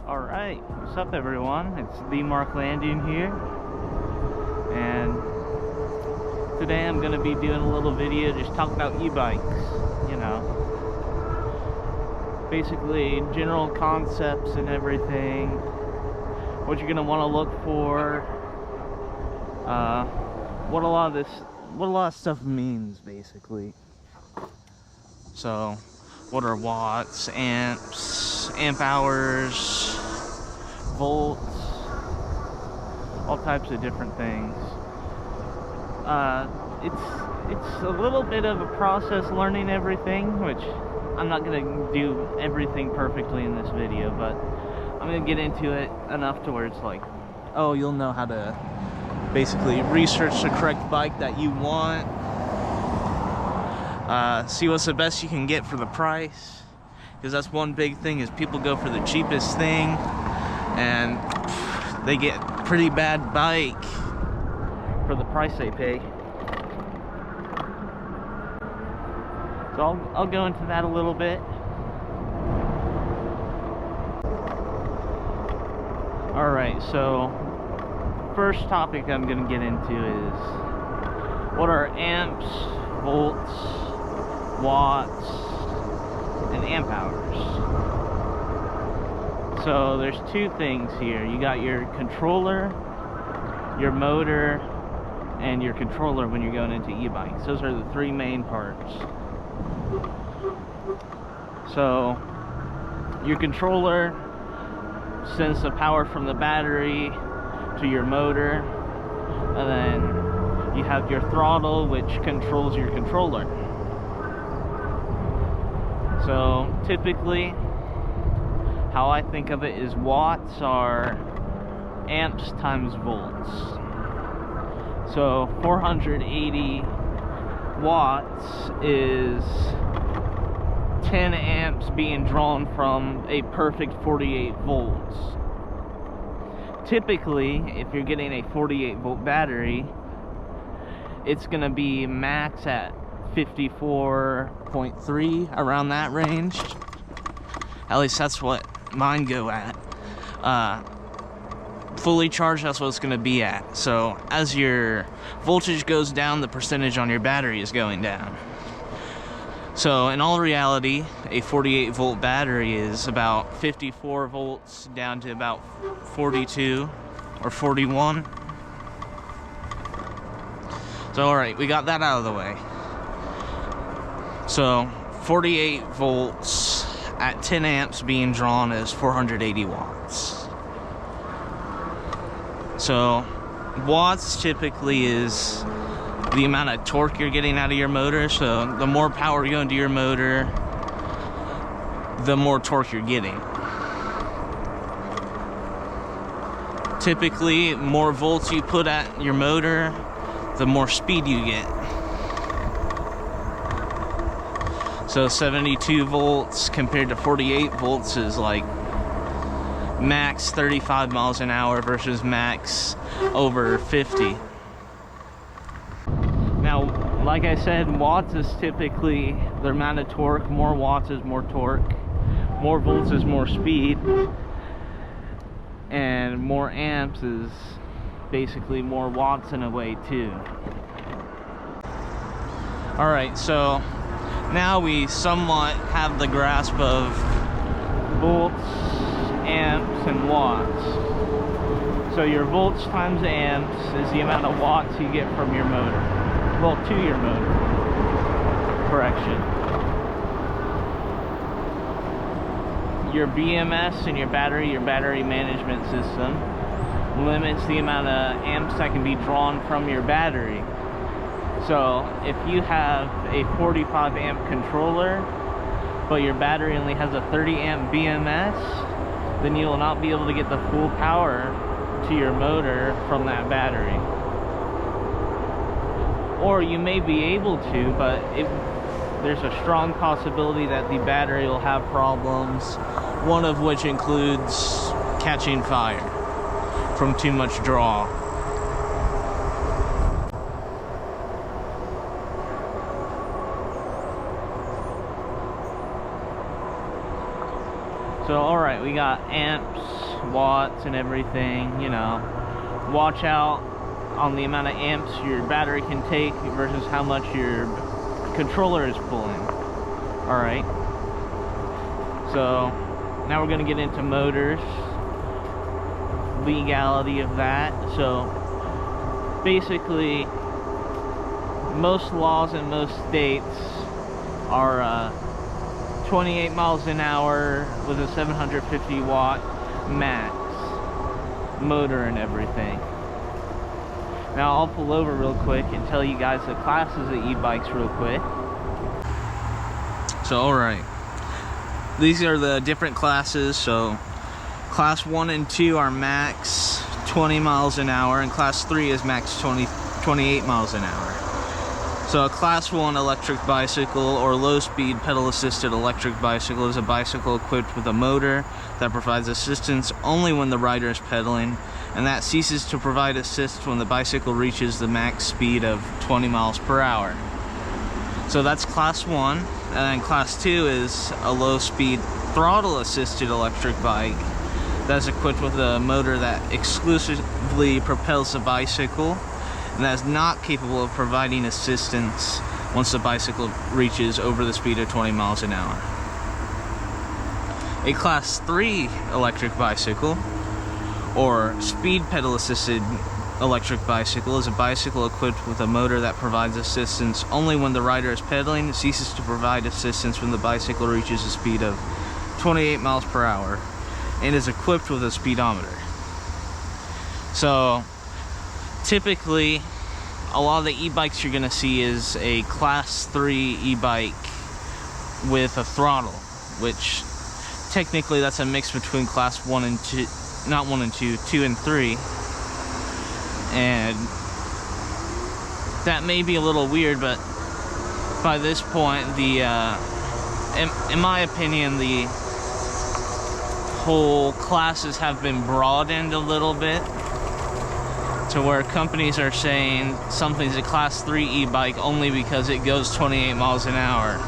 Alright, what's up everyone? It's the Mark Landing here, and today I'm going to be doing a little video just talking about e-bikes, you know, basically general concepts and everything, what you're going to want to look for, what a lot of stuff means basically. So, what are watts, amps, amp hours, volts, all types of different things. It's a little bit of a process learning everything, which I'm not going to do everything perfectly in this video, but I'm going to get into it enough to where it's like, oh, you'll know how to basically research the correct bike that you want, see what's the best you can get for the price, because that's one big thing, is people go for the cheapest thing and they get pretty bad bike for the price they pay. So I'll go into that a little bit. Alright, so first topic I'm going to get into is what are amps, volts, watts, and amp hours. So there's two things here. You got your controller, your motor, and your controller when you're going into e-bikes. Those are the three main parts. So your controller sends the power from the battery to your motor, and then you have your throttle, which controls your controller. So typically, how I think of it is watts are amps times volts. So 480 watts is 10 amps being drawn from a perfect 48 volts. Typically, if you're getting a 48 volt battery, it's going to be max at 54.3, around that range. At least that's what mine go at. Fully charged, that's what it's going to be at. So as your voltage goes down, the percentage on your battery is going down. So in all reality, a 48 volt battery is about 54 volts down to about 42 or 41. So alright, we got that out of the way. So 48 volts at 10 amps being drawn is 480 watts. So watts typically is the amount of torque you're getting out of your motor. So the more power you go into your motor, the more torque you're getting. Typically, more volts you put at your motor, the more speed you get. So 72 volts compared to 48 volts is like max 35 miles an hour versus max over 50. Now, like I said, watts is typically the amount of torque. More watts is more torque. More volts is more speed. And more amps is basically more watts in a way too. Alright, so now we somewhat have the grasp of volts, amps, and watts. So your volts times amps is the amount of watts you get from your motor. Well, to your motor. Correction. Your BMS and your battery management system, limits the amount of amps that can be drawn from your battery. So if you have a 45 amp controller, but your battery only has a 30 amp BMS, then you will not be able to get the full power to your motor from that battery. Or you may be able to, but there's a strong possibility that the battery will have problems, one of which includes catching fire from too much draw. So alright, we got amps, watts, and everything, you know. Watch out on the amount of amps your battery can take versus how much your controller is pulling. Alright. So now we're going to get into motors. Legality of that. So basically, most laws in most states are 28 miles an hour with a 750 watt max motor and everything. Now I'll pull over real quick and tell you guys the classes of e-bikes real quick. So alright, these are the different classes. So class 1 and 2 are max 20 miles an hour, and class 3 is max 28 miles an hour. So a class 1 electric bicycle or low-speed pedal-assisted electric bicycle is a bicycle equipped with a motor that provides assistance only when the rider is pedaling, and that ceases to provide assist when the bicycle reaches the max speed of 20 miles per hour. So that's class 1, and then class 2 is a low-speed throttle-assisted electric bike that's equipped with a motor that exclusively propels the bicycle, and that is not capable of providing assistance once the bicycle reaches over the speed of 20 miles an hour. A class 3 electric bicycle, or speed pedal assisted electric bicycle, is a bicycle equipped with a motor that provides assistance only when the rider is pedaling. It ceases to provide assistance when the bicycle reaches a speed of 28 miles per hour and is equipped with a speedometer. So typically, a lot of the e-bikes you're going to see is a class 3 e-bike with a throttle, which technically that's a mix between class 1 and 2, not 1 and 2, 2 and 3. And that may be a little weird, but by this point, in my opinion, the whole classes have been broadened a little bit, to where companies are saying something's a class 3 e-bike only because it goes 28 miles an hour.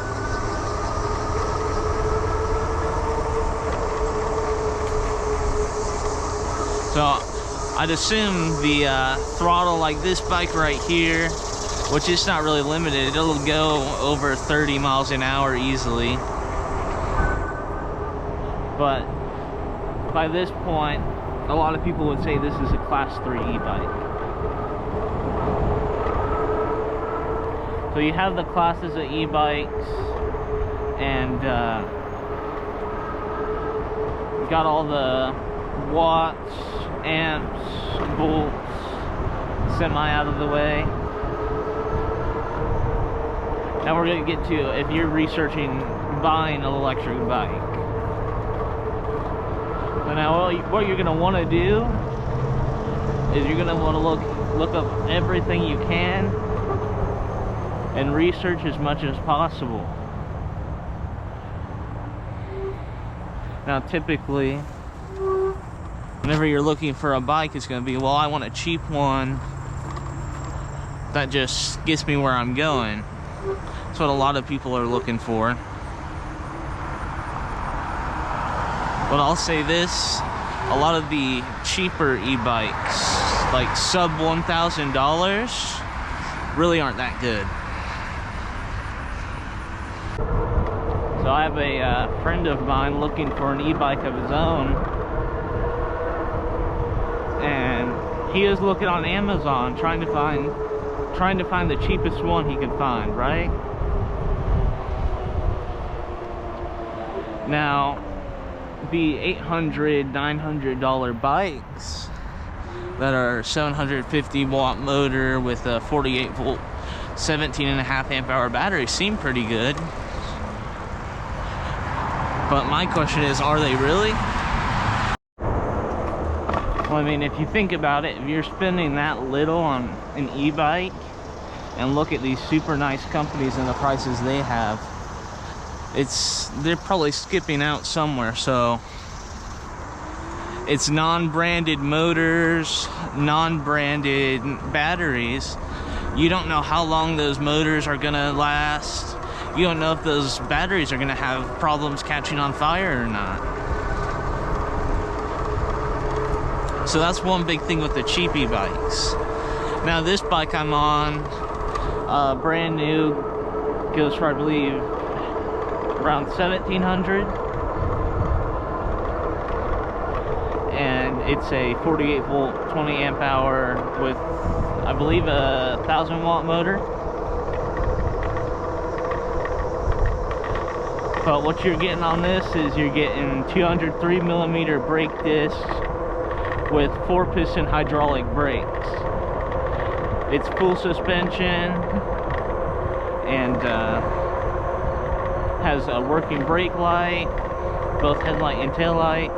So I'd assume the throttle, like this bike right here, which is not really limited, it'll go over 30 miles an hour easily. But by this point, a lot of people would say this is a class 3 e-bike. So you have the classes of e-bikes, and you got all the watts, amps, volts, semi out of the way. Now we're going to get to if you're researching buying an electric bike. So now what you're going to want to do is you're going to want to look up everything you can and research as much as possible. Now typically, whenever you're looking for a bike, it's going to be, well, I want a cheap one that just gets me where I'm going. That's what a lot of people are looking for. But I'll say this, a lot of the cheaper e-bikes, like sub $1,000, really aren't that good. So I have a friend of mine looking for an e-bike of his own, and he is looking on Amazon trying to find the cheapest one he could find, right? Now, the $800, $900 bikes that are 750 watt motor with a 48 volt 17.5 amp hour battery seem pretty good. But my question is, are they really? Well, I mean, if you think about it, if you're spending that little on an e-bike, and look at these super nice companies and the prices they have, they're probably skipping out somewhere. So it's non-branded motors, non-branded batteries. You don't know how long those motors are gonna last. You don't know if those batteries are gonna have problems catching on fire or not. So that's one big thing with the cheap e-bikes. Now this bike I'm on, brand new, goes for, I believe, around 1,700. And it's a 48 volt 20 amp hour with, I believe, a 1,000 watt motor. But what you're getting on this is you're getting 203 millimeter brake discs with 4-piston hydraulic brakes. It's full suspension and has a working brake light, both headlight and tail light.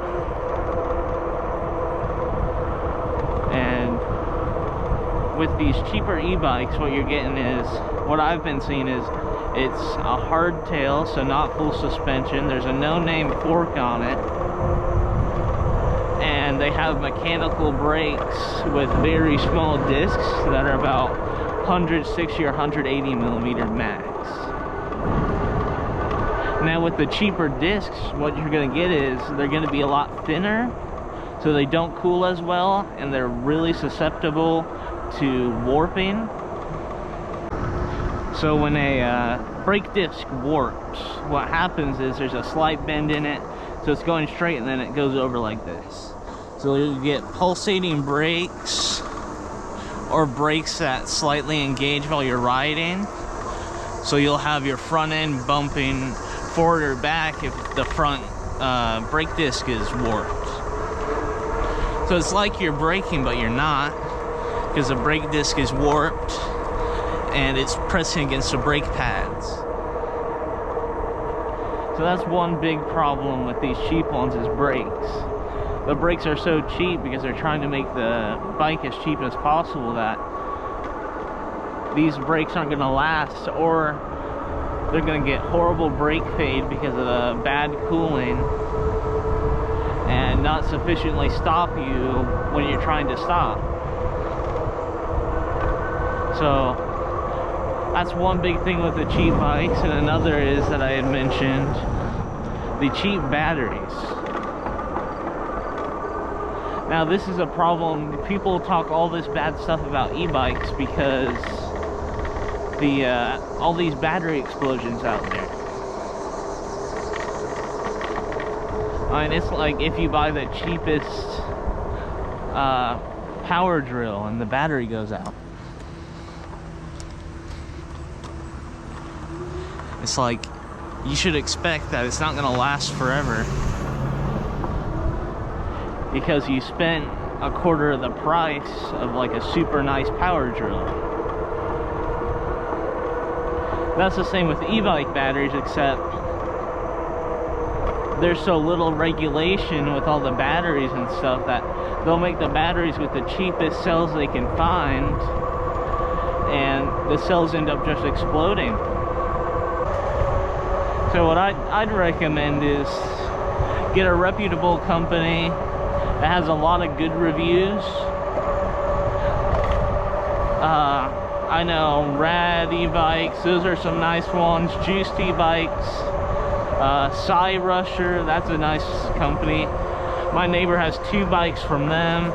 And with these cheaper e-bikes, what you're getting is, what I've been seeing is, it's a hardtail, so not full suspension. There's a no-name fork on it. And they have mechanical brakes with very small discs that are about 160 or 180 millimeter max. Now with the cheaper discs, what you're going to get is they're going to be a lot thinner, so they don't cool as well, and they're really susceptible to warping. So when a brake disc warps, what happens is there's a slight bend in it, so it's going straight and then it goes over like this. So you get pulsating brakes, or brakes that slightly engage while you're riding. So you'll have your front end bumping forward or back if the front brake disc is warped. So it's like you're braking, but you're not, because the brake disc is warped and it's pressing against the brake pads. So that's one big problem with these cheap ones, is brakes. The brakes are so cheap because they're trying to make the bike as cheap as possible that these brakes aren't going to last, or they're going to get horrible brake fade because of the bad cooling and not sufficiently stop you when you're trying to stop. So that's one big thing with the cheap bikes. And another is that I had mentioned the cheap batteries. Now this is a problem. People talk all this bad stuff about e-bikes because all these battery explosions out there. I mean, it's like if you buy the cheapest power drill and the battery goes out. It's like, you should expect that it's not going to last forever, because you spent a quarter of the price of like a super nice power drill. That's the same with e-bike batteries, except there's so little regulation with all the batteries and stuff that they'll make the batteries with the cheapest cells they can find, and the cells end up just exploding. So what I'd recommend is get a reputable company that has a lot of good reviews. I know Rad e-bikes, those are some nice ones. Juiced e-bikes, Psy Rusher, that's a nice company. My neighbor has 2 bikes from them,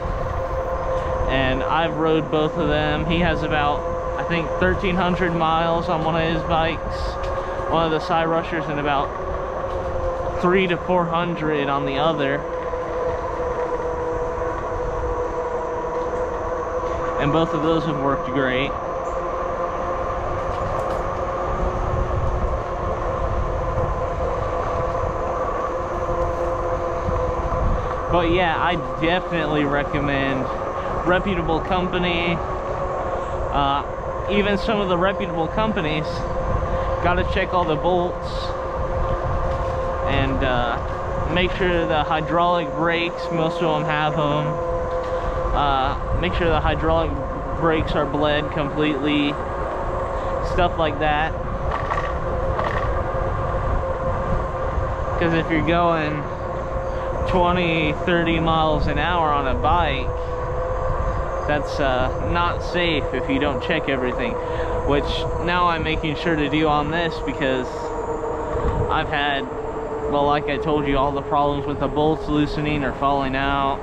and I've rode both of them. He has about, I think, 1,300 miles on one of his bikes, one of the Psy Rushers, and about 300 to 400 on the other. And both of those have worked great. But yeah, I definitely recommend reputable company. Even some of the reputable companies gotta check all the bolts and make sure the hydraulic brakes, most of them have them. Make sure the hydraulic brakes are bled completely, stuff like that. Because if you're going 20-30 miles an hour on a bike, that's not safe if you don't check everything, which now I'm making sure to do on this, because I've had, well, like I told you, all the problems with the bolts loosening or falling out.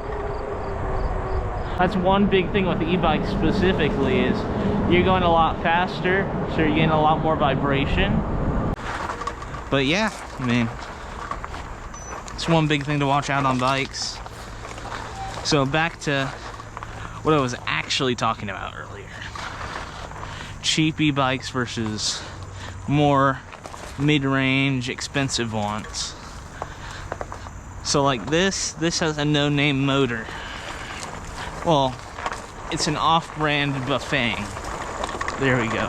That's one big thing with the e-bike specifically, is you're going a lot faster, so you're getting a lot more vibration. But yeah, I mean, it's one big thing to watch out on bikes. So back to what I was actually talking about earlier. Cheap e-bikes versus more mid-range, expensive ones. So like this has a no-name motor. Well, it's an off-brand Bafang. There we go.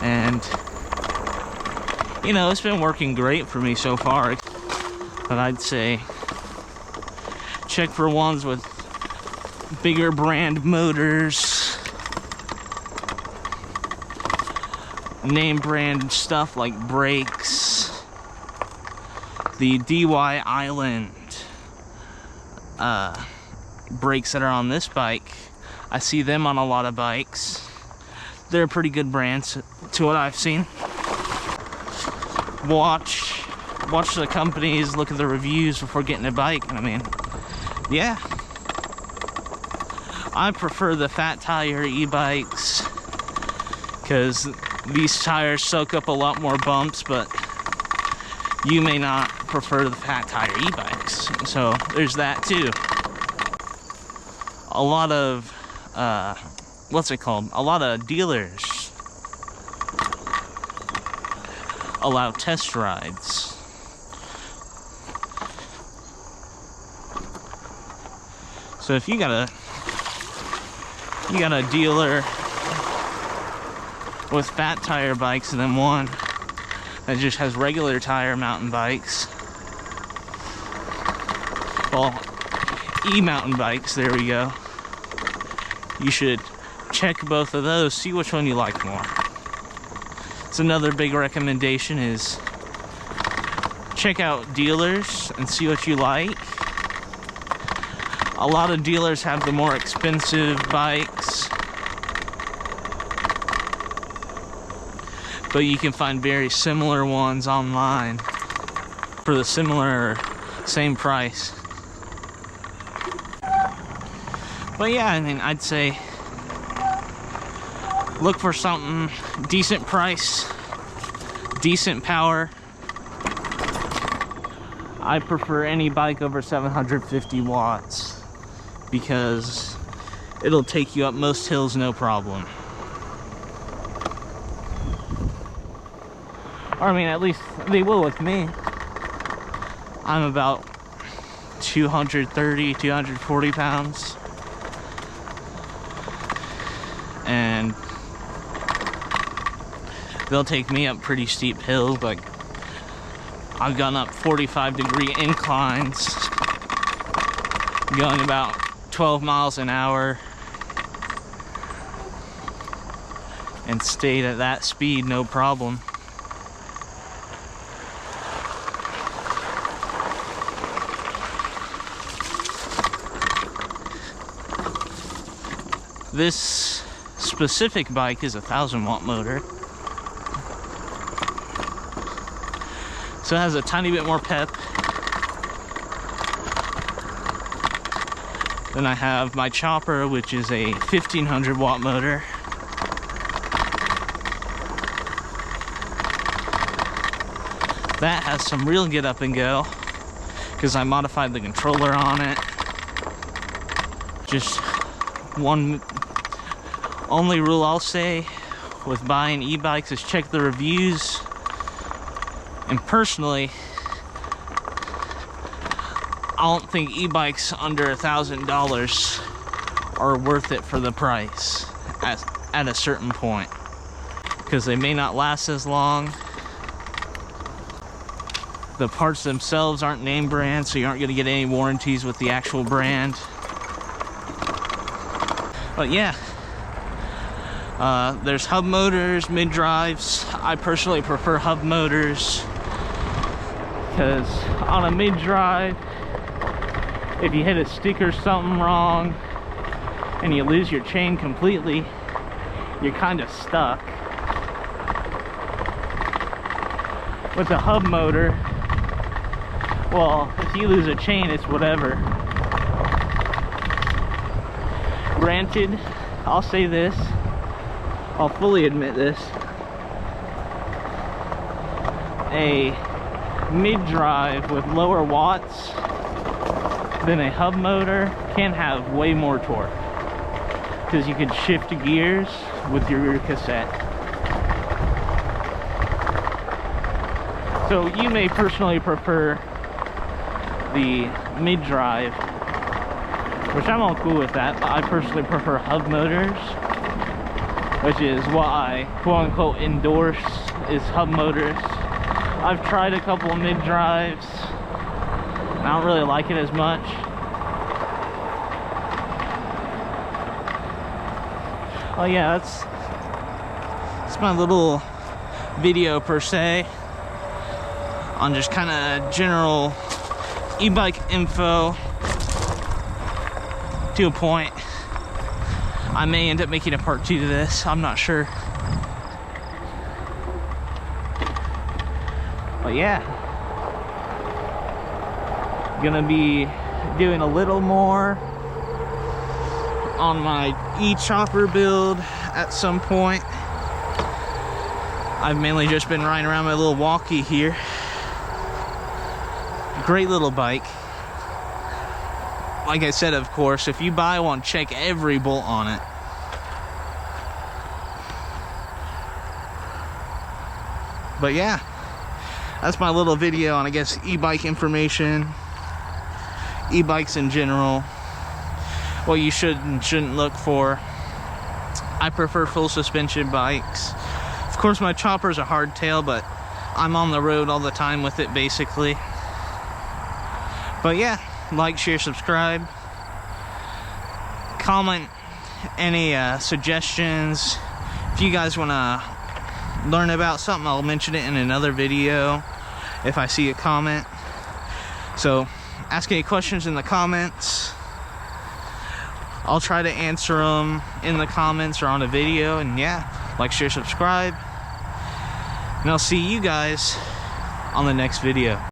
And you know, it's been working great for me so far, but I'd say check for ones with bigger brand motors, name brand stuff like brakes. The DY Island brakes that are on this bike, I see them on a lot of bikes. They're pretty good brands to what I've seen. Watch the companies, look at the reviews before getting a bike. And I mean, yeah, I prefer the fat tire e-bikes because these tires soak up a lot more bumps, but you may not prefer the fat tire e-bikes, so there's that too. A lot of what's it called, a lot of dealers allow test rides. So if you got a dealer with fat tire bikes and then one that just has regular tire mountain bikes, well, e-mountain bikes, there we go, you should check both of those, see which one you like more. It's another big recommendation is check out dealers and see what you like. A lot of dealers have the more expensive bikes, but you can find very similar ones online for the same price. But yeah, I mean, I'd say look for something decent price, decent power. I prefer any bike over 750 watts because it'll take you up most hills no problem. Or I mean, at least they will with me. I'm about 230, 240 pounds. And they'll take me up pretty steep hills. Like, I've gone up 45-degree inclines, going about 12 miles an hour, and stayed at that speed no problem. This specific bike is a 1,000-watt motor, so it has a tiny bit more pep than I have my chopper, which is a 1,500-watt motor. That has some real get up and go because I modified the controller on it. Just one only rule I'll say with buying e-bikes is check the reviews And personally, I don't think e-bikes under $1,000 are worth it for the price at a certain point, because they may not last as long. The parts themselves aren't name brand, so you aren't going to get any warranties with the actual brand. But yeah, there's hub motors, mid drives. I personally prefer hub motors, because on a mid drive, if you hit a stick or something wrong and you lose your chain completely, you're kind of stuck. With the hub motor, well, if you lose a chain, it's whatever. Granted, I'll say this, I'll fully admit this, a mid-drive with lower watts than a hub motor can have way more torque, because you can shift gears with your rear cassette. So you may personally prefer the mid-drive, which I'm all cool with that, but I personally prefer hub motors, which is what I quote-unquote endorse, is hub motors. I've tried a couple of mid-drives. I don't really like it as much. Oh yeah, that's my little video per se on just kind of general e-bike info to a point. I may end up making a part 2 to this, I'm not sure. But yeah, gonna be doing a little more on my e-chopper build at some point. I've mainly just been riding around my little walkie here. Great little bike. Like I said, of course, if you buy one, check every bolt on it. But yeah, that's my little video on, I guess, e-bike information, e-bikes in general, what you should and shouldn't look for. I prefer full suspension bikes. Of course, my chopper's a hardtail, but I'm on the road all the time with it, basically. But yeah, like, share, subscribe, comment any suggestions. If you guys want to learn about something, I'll mention it in another video if I see a comment. So ask any questions in the comments. I'll try to answer them in the comments or on a video. And yeah, like, share, subscribe, and I'll see you guys on the next video.